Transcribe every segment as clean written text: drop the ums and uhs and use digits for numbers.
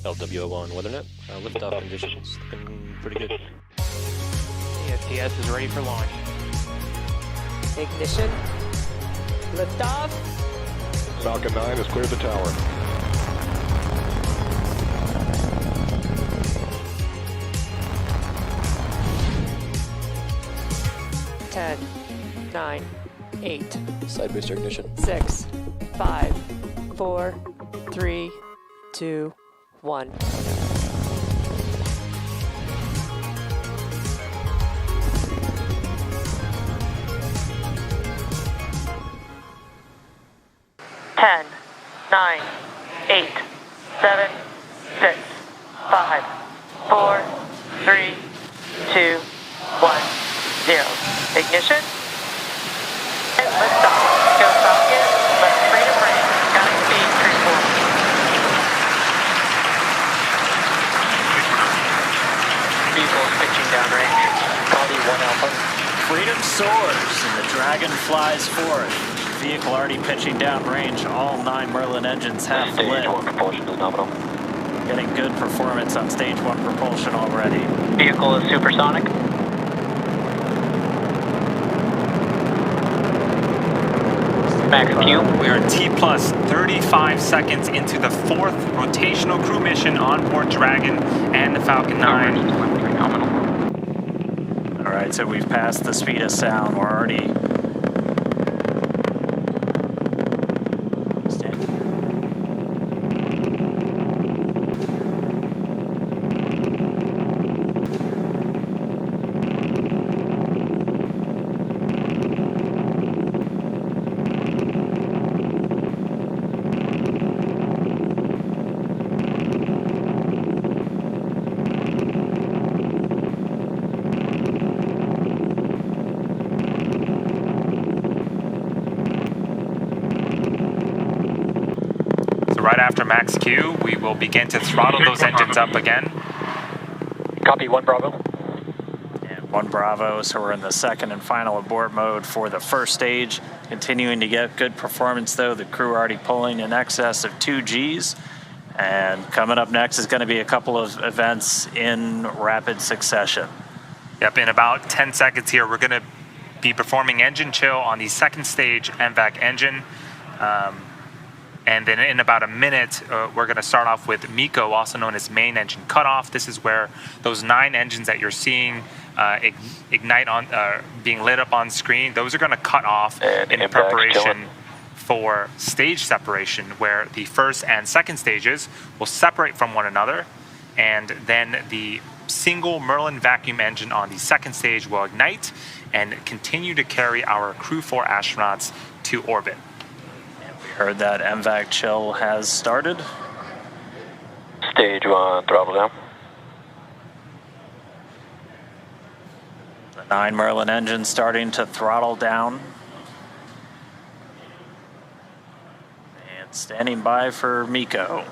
LWO1 WeatherNet. Liftoff conditions looking pretty good. SFS is ready for launch. Ignition. Liftoff. Falcon 9 has cleared the tower. Ten, 9, 8, Side booster ignition. 6, 5, 4, 3, 2, 1. Ten, 9, 8, 7, 6, 5, 4, 3, 2, 1, 0. Ignition. And liftoff. Go Falcon. Let freedom ring. Godspeed, Crew-4. Vehicles pitching downrange. Copy 1 Alpha. Freedom soars and the Dragon flies forth. Vehicle already pitching downrange. All 9 Merlin engines have lit. Stage 1 propulsion is nominal. Getting good performance on stage 1 propulsion already. Vehicle is supersonic. Max Q. We are T plus 35 seconds into the 4th rotational crew mission on board Dragon and the Falcon 9. All right, so we've passed the speed of sound. We're already Right after max Q, we will begin to throttle those engines up again. Copy 1 Bravo. And 1 Bravo, so we're in the second and final abort mode for the first stage. Continuing to get good performance though. The crew already pulling in excess of 2 Gs. And coming up next is going to be a couple of events in rapid succession. Yep, in about 10 seconds here, we're going to be performing engine chill on the second stage MVAC engine. And then in about a minute, we're going to start off with MECO, also known as main engine cutoff. This is where those 9 engines that you're seeing ignite on, being lit up on screen, those are going to cut off in preparation for stage separation, where the first and second stages will separate from one another, and then the single Merlin vacuum engine on the second stage will ignite and continue to carry our Crew-4 astronauts to orbit. Heard that MVAC chill has started. Stage 1 throttle down. The 9 Merlin engines starting to throttle down. And standing by for MECO.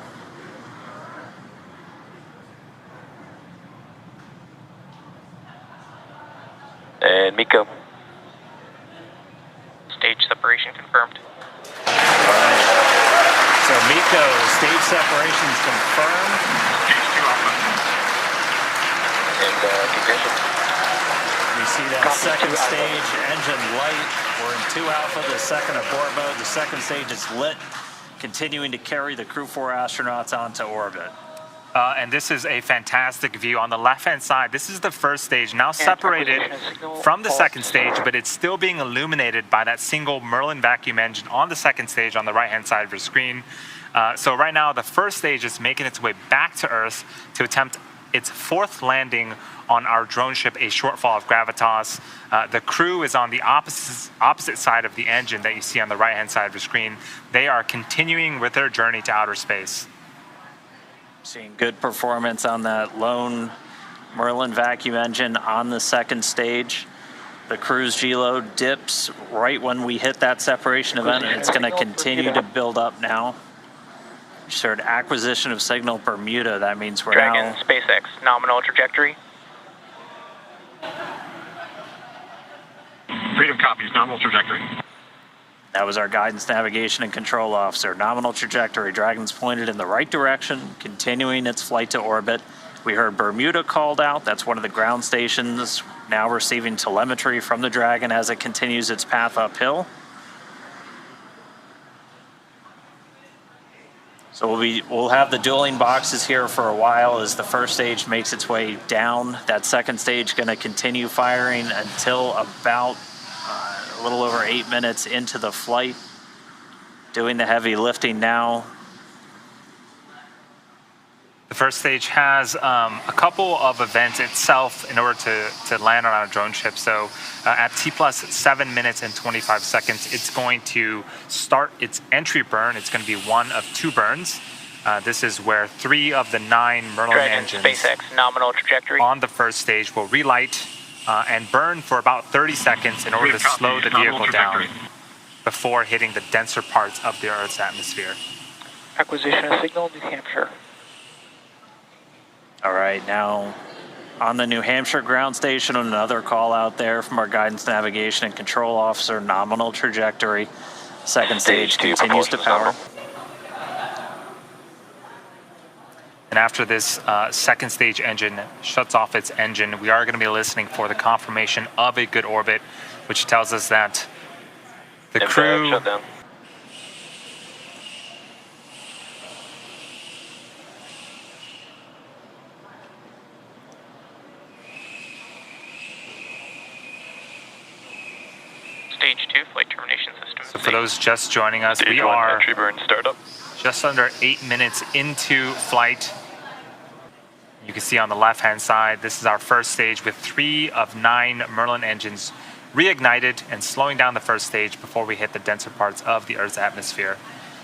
And MECO. Stage separation confirmed. So MECO, stage separations confirmed. Stage 2 Alpha. And ignition. We see that second stage engine light. We're in 2 Alpha, the second abort mode. The second stage is lit, continuing to carry the Crew-4 astronauts onto orbit. And this is a fantastic view. On the left-hand side, this is the first stage, now separated from the second stage, but it's still being illuminated by that single Merlin vacuum engine on the second stage on the right-hand side of your screen. So right now, the first stage is making its way back to Earth to attempt its 4th landing on our drone ship, A Shortfall of Gravitas. The crew is on the opposite side of the engine that you see on the right-hand side of your screen. They are continuing with their journey to outer space. Seeing good performance on that lone Merlin vacuum engine on the second stage. The cruise G-load dips right when we hit that separation event, and it's going to continue to build up now. Just heard acquisition of signal Bermuda. That means we're Dragon, now... SpaceX, nominal trajectory. Freedom copies, nominal trajectory. That was our guidance, navigation, and control officer. Nominal trajectory. Dragon's pointed in the right direction, continuing its flight to orbit. We heard Bermuda called out. That's one of the ground stations now receiving telemetry from the Dragon as it continues its path uphill. So we'll have the dueling boxes here for a while as the first stage makes its way down. That second stage going to continue firing until about a little over 8 minutes into the flight. Doing the heavy lifting now. The first stage has a couple of events itself in order to land on a drone ship. So at T plus 7 minutes and 25 seconds, it's going to start its entry burn. It's going to be one of 2 burns. This is where 3 of the 9 Merlin Dragon, engines SpaceX, nominal trajectory. on the first stage will relight and burn for about 30 seconds in order to slow the vehicle down before hitting the denser parts of the Earth's atmosphere. Acquisition of signal, New Hampshire. All right, now on the New Hampshire ground station, another call out there from our guidance, navigation, and control officer, nominal trajectory. Second stage continues to power. And after this second stage engine shuts off its engine, we are going to be listening for the confirmation of a good orbit, which tells us that the crew Shutdown. Stage 2 flight termination system. So for those just joining us, we are entry burn startup. just under 8 minutes into flight. You can see on the left-hand side, this is our first stage with 3 of 9 Merlin engines reignited and slowing down the first stage before we hit the denser parts of the Earth's atmosphere.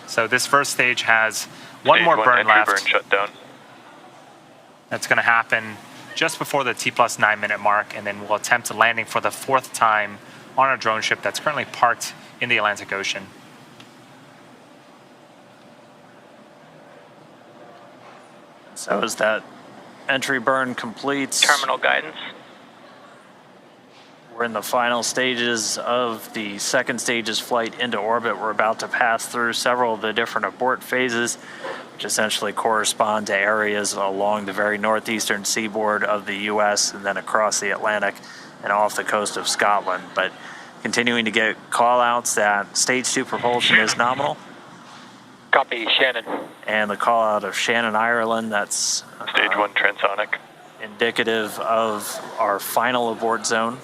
So this first stage has one more burn left. Burn shutdown. That's going to happen just before the T plus 9 minute mark, and then we'll attempt landing for the 4th time on a drone ship that's currently parked in the Atlantic Ocean. So as that entry burn completes, Terminal guidance. we're in the final stages of the second stage's flight into orbit. We're about to pass through several of the different abort phases, which essentially correspond to areas along the very northeastern seaboard of the U.S. and then across the Atlantic and off the coast of Scotland. But continuing to get call-outs that stage 2 propulsion is nominal. Copy, Shannon. And the call-out of Shannon, Ireland, that's Stage 1 transonic. indicative of our final abort zone.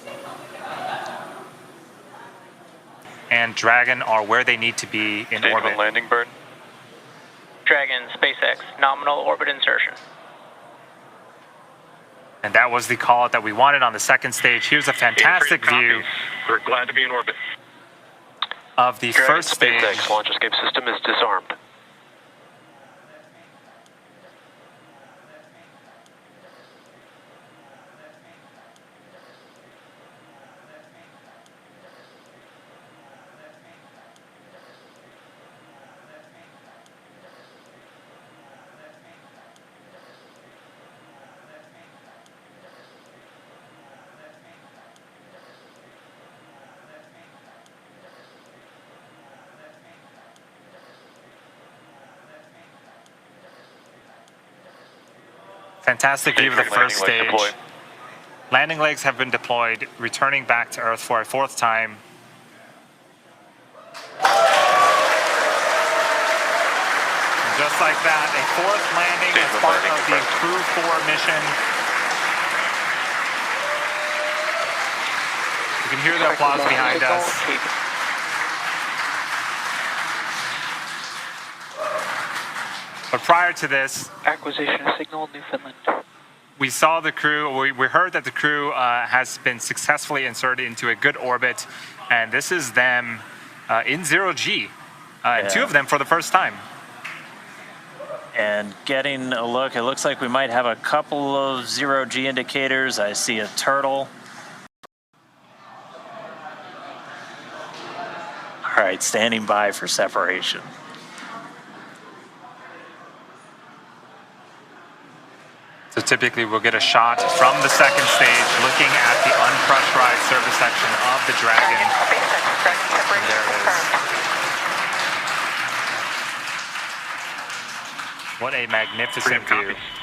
And Dragon are where they need to be in Stage orbit. 1 landing burn. Dragon, SpaceX, nominal orbit insertion. And that was the call out that we wanted on the second stage. Here's a fantastic view We're glad to be in orbit. of the first stage. SpaceX launch escape system is disarmed. Fantastic view of the first Landing leg stage. deployed. Landing legs have been deployed, returning back to Earth for a 4th time. And just like that, a 4th landing as part of the Crew-4 mission. You can hear the applause behind us. But prior to this, Acquisition of signal, Newfoundland. we saw the crew, we heard that the crew has been successfully inserted into a good orbit, and this is them in 0G, and 2 of them for the first time. And getting a look, it looks like we might have a couple of 0G indicators. I see a turtle. All right, standing by for separation. So typically we'll get a shot from the second stage looking at the unpressurized service section of the Dragon. Dragon, SpaceX, Dragon separation There it is. confirmed. What a magnificent Freedom view. copy.